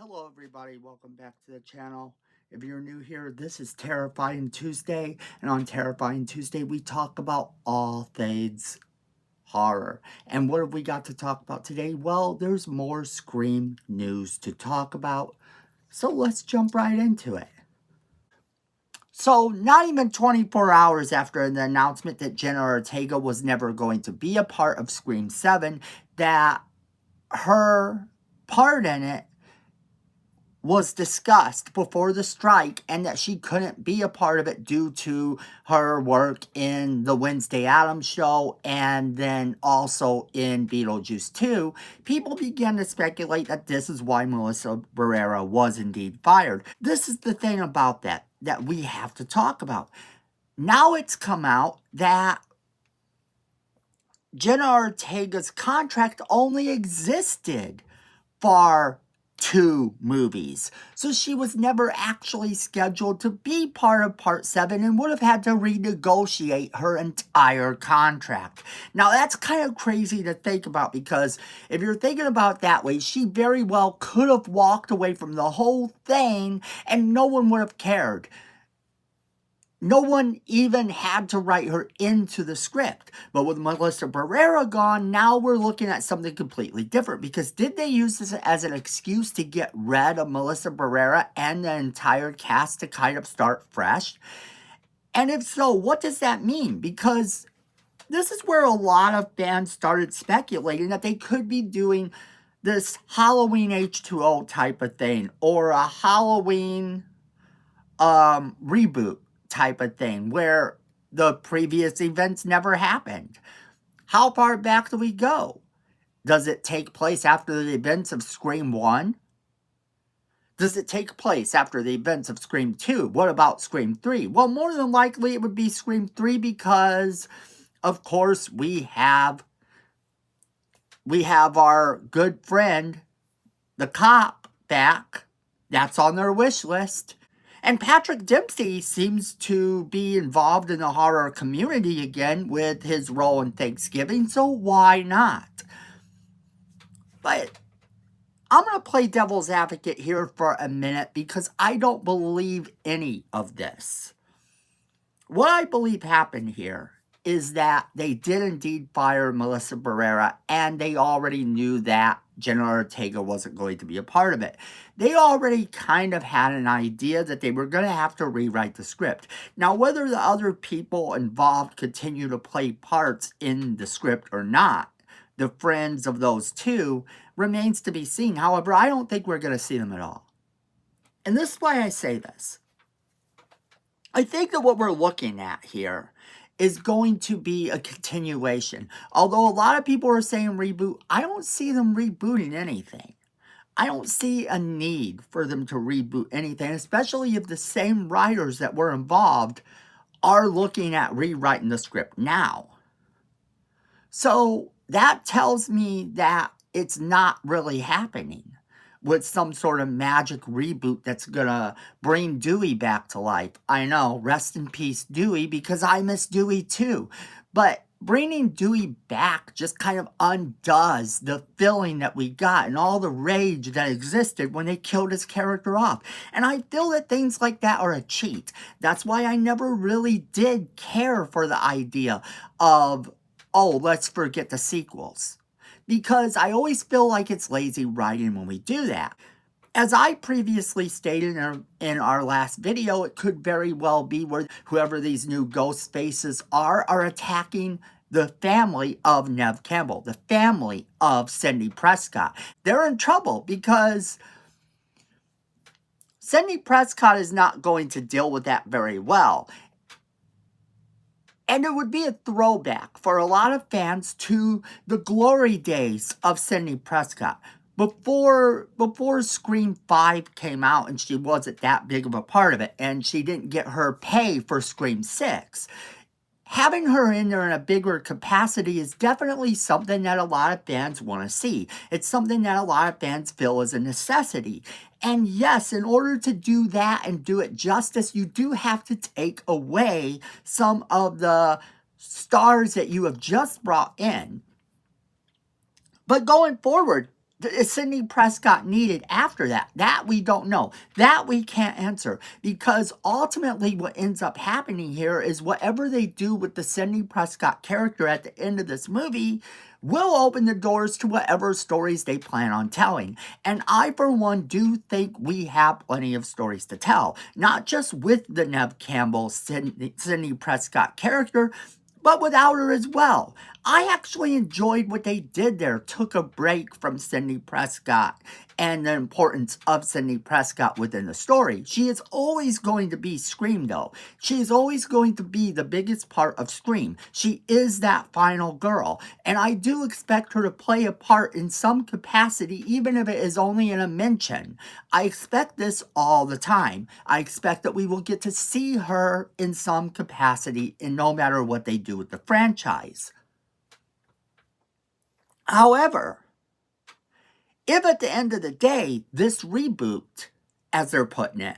Hello everybody, welcome back to the channel. If you're new here, this is Terrifying Tuesday, and on Terrifying Tuesday we talk about all things horror. And what have we got to talk about today? Well, there's more Scream news to talk about, so let's jump right into it. So, not even 24 hours after the announcement that Jenna Ortega was never going to be a part of Scream 7, that her part in it was discussed before the strike, and that she couldn't be a part of it due to her work in the Wednesday Addams show and then also in Beetlejuice 2, people began to speculate that this is why Melissa Barrera was indeed fired. This is the thing about that we have to talk about. Now it's come out that Jenna Ortega's contract only existed for 2 movies. So she was never actually scheduled to be part of Part 7 and would have had to renegotiate her entire contract. Now that's kind of crazy to think about, because if you're thinking about it that way, she very well could have walked away from the whole thing and no one would have cared. No one even had to write her into the script. But with Melissa Barrera gone, now we're looking at something completely different. Because did they use this as an excuse to get rid of Melissa Barrera and the entire cast to kind of start fresh? And if so, what does that mean? Because this is where a lot of fans started speculating that they could be doing this Halloween H2O type of thing, or a Halloween reboot type of thing, where the previous events never happened. How far back do we go? Does it take place after the events of Scream 1? Does it take place after the events of Scream 2? What about Scream 3? Well, more than likely it would be Scream 3, because of course we have our good friend, the cop, back. That's on their wish list. And Patrick Dempsey seems to be involved in the horror community again with his role in Thanksgiving, so why not? But I'm going to play devil's advocate here for a minute, because I don't believe any of this. What I believe happened here is that they did indeed fire Melissa Barrera, and they already knew that Jenna Ortega wasn't going to be a part of it. They already kind of had an idea that they were going to have to rewrite the script. Now, whether the other people involved continue to play parts in the script or not, the friends of those two, remains to be seen. However, I don't think we're going to see them at all. And this is why I say this. I think that what we're looking at here is going to be a continuation. Although a lot of people are saying reboot, I don't see them rebooting anything. I don't see a need for them to reboot anything, especially if the same writers that were involved are looking at rewriting the script now. So that tells me that it's not really happening with some sort of magic reboot that's gonna bring Dewey back to life. I know, rest in peace Dewey, because I miss Dewey too. But bringing Dewey back just kind of undoes the feeling that we got and all the rage that existed when they killed his character off. And I feel that things like that are a cheat. That's why I never really did care for the idea of, oh, let's forget the sequels. Because I always feel like it's lazy writing when we do that. As I previously stated in our last video, it could very well be where whoever these new ghost faces are attacking the family of Neve Campbell, the family of Cindy Prescott. They're in trouble because Cindy Prescott is not going to deal with that very well. And it would be a throwback for a lot of fans to the glory days of Cindy Prescott. Before Scream 5 came out and she wasn't that big of a part of it, and she didn't get her pay for Scream 6. Having her in there in a bigger capacity is definitely something that a lot of fans want to see. It's something that a lot of fans feel is a necessity. And yes, in order to do that and do it justice, you do have to take away some of the stars that you have just brought in. But going forward, is Sidney Prescott needed after that? That we don't know. That we can't answer. Because ultimately what ends up happening here is whatever they do with the Sidney Prescott character at the end of this movie will open the doors to whatever stories they plan on telling. And I, for one, do think we have plenty of stories to tell. Not just with the Neve Campbell, Sidney Prescott character, but without her as well. I actually enjoyed what they did there. Took a break from Sidney Prescott and the importance of Sidney Prescott within the story. She is always going to be Scream, though. She is always going to be the biggest part of Scream. She is that final girl. And I do expect her to play a part in some capacity, even if it is only in a mention. I expect this all the time. I expect that we will get to see her in some capacity, and no matter what they do with the franchise. However, if at the end of the day, this reboot, as they're putting it,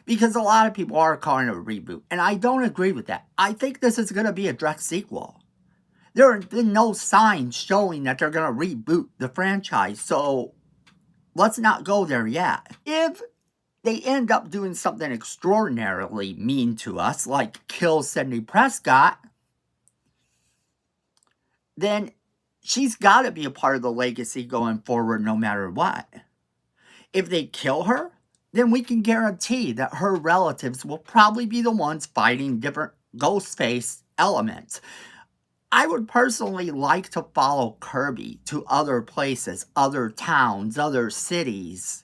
because a lot of people are calling it a reboot, and I don't agree with that. I think this is going to be a direct sequel. There have been no signs showing that they're going to reboot the franchise, so let's not go there yet. If they end up doing something extraordinarily mean to us, like kill Sidney Prescott, then she's got to be a part of the legacy going forward no matter what. If they kill her, then we can guarantee that her relatives will probably be the ones fighting different Ghostface elements. I would personally like to follow Kirby to other places, other towns, other cities,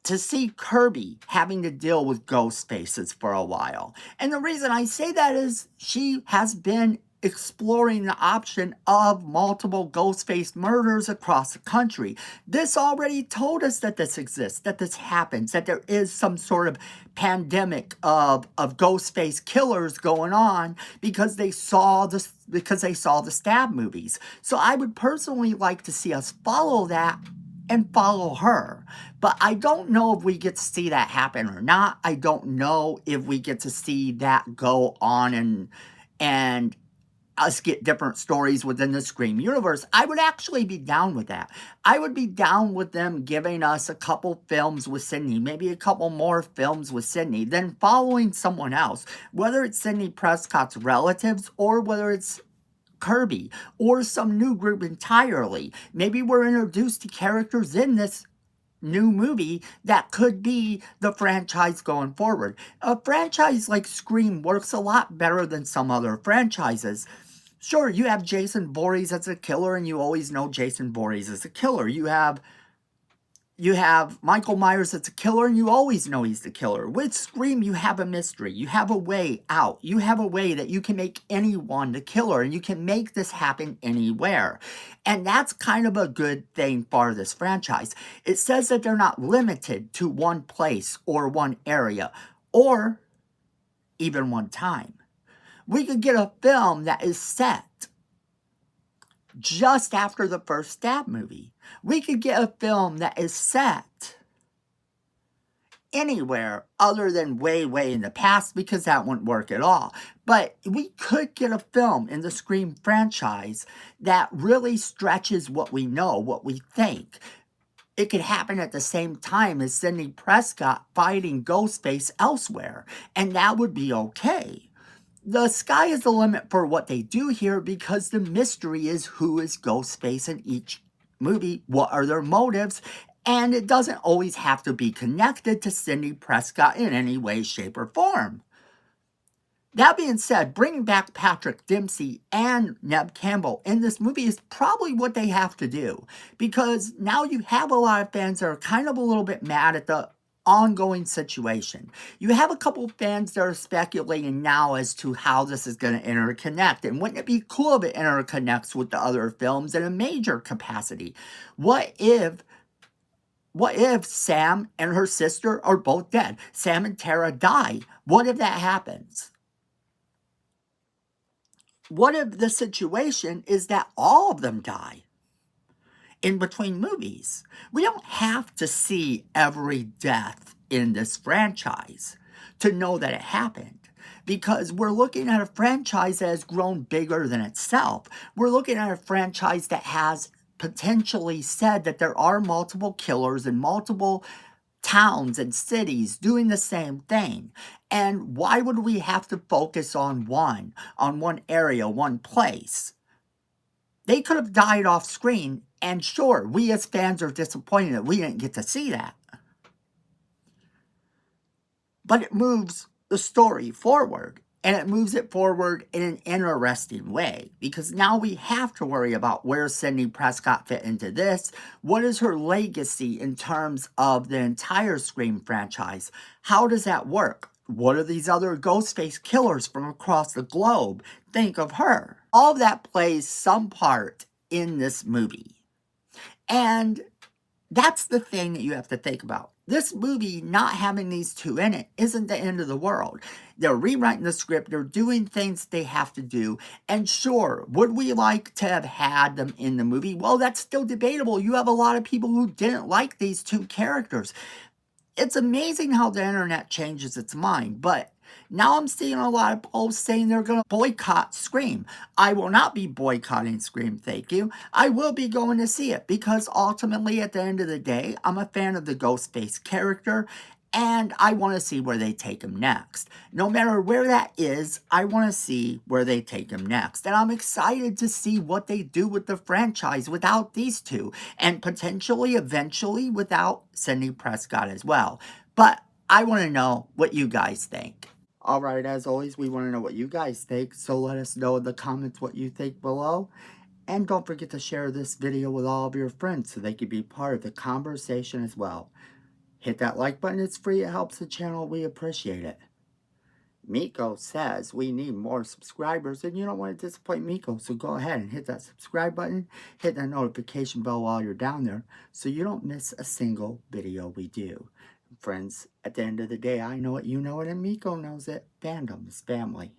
to see Kirby having to deal with ghost faces for a while. And the reason I say that is she has been exploring the option of multiple Ghostface murders across the country. This already told us that this exists, that this happens, that there is some sort of pandemic of Ghostface killers going on because they saw the Stab movies. So I would personally like to see us follow that and follow her. But I don't know if we get to see that happen or not. I don't know if we get to see that go on and us get different stories within the Scream universe. I would actually be down with that. I would be down with them giving us a couple films with Sidney, maybe a couple more films with Sidney, then following someone else, whether it's Sidney Prescott's relatives or whether it's Kirby or some new group entirely. Maybe we're introduced to characters in this new movie that could be the franchise going forward. A franchise like Scream works a lot better than some other franchises. Sure, you have Jason Voorhees as a killer, and you always know Jason Voorhees as a killer. You have Michael Myers as a killer, and you always know he's the killer. With Scream, you have a mystery. You have a way out. You have a way that you can make anyone the killer, and you can make this happen anywhere. And that's kind of a good thing for this franchise. It says that they're not limited to one place or one area, or even one time. We could get a film that is set just after the first Stab movie. We could get a film that is set anywhere other than way, way in the past, because that wouldn't work at all. But we could get a film in the Scream franchise that really stretches what we know, what we think. It could happen at the same time as Sidney Prescott fighting Ghostface elsewhere, and that would be okay. The sky is the limit for what they do here because the mystery is who is Ghostface in each movie, what are their motives, and it doesn't always have to be connected to Sidney Prescott in any way, shape, or form. That being said, bringing back Patrick Dempsey and Neve Campbell in this movie is probably what they have to do, because now you have a lot of fans that are kind of a little bit mad at the ongoing situation. You have a couple fans that are speculating now as to how this is going to interconnect, and wouldn't it be cool if it interconnects with the other films in a major capacity? What if Sam and her sister are both dead? Sam and Tara die. What if that happens? What if the situation is that all of them die in between movies? We don't have to see every death in this franchise to know that it happened, because we're looking at a franchise that has grown bigger than itself. We're looking at a franchise that has potentially said that there are multiple killers in multiple towns and cities doing the same thing. And why would we have to focus on one area, one place? They could have died off screen, and sure, we as fans are disappointed that we didn't get to see that. But it moves the story forward, and it moves it forward in an interesting way, because now we have to worry about where Sidney Prescott fit into this. What is her legacy in terms of the entire Scream franchise? How does that work? What are these other Ghostface killers from across the globe think of her? All of that plays some part in this movie. And that's the thing that you have to think about. This movie not having these two in it isn't the end of the world. They're rewriting the script. They're doing things they have to do. And sure, would we like to have had them in the movie? Well, that's still debatable. You have a lot of people who didn't like these two characters. It's amazing how the internet changes its mind, but now I'm seeing a lot of polls saying they're going to boycott Scream. I will not be boycotting Scream, thank you. I will be going to see it because ultimately, at the end of the day, I'm a fan of the Ghostface character, and I want to see where they take him next. No matter where that is, I want to see where they take him next. And I'm excited to see what they do with the franchise without these two, and potentially, eventually, without Sidney Prescott as well. But I want to know what you guys think. Alright, as always, we want to know what you guys think, so let us know in the comments what you think below. And don't forget to share this video with all of your friends so they can be part of the conversation as well. Hit that like button, it's free, it helps the channel, we appreciate it. Miko says we need more subscribers, and you don't want to disappoint Miko, so go ahead and hit that subscribe button, hit that notification bell while you're down there, so you don't miss a single video we do. Friends, at the end of the day, I know it, you know it, and Miko knows it. Fandom is family.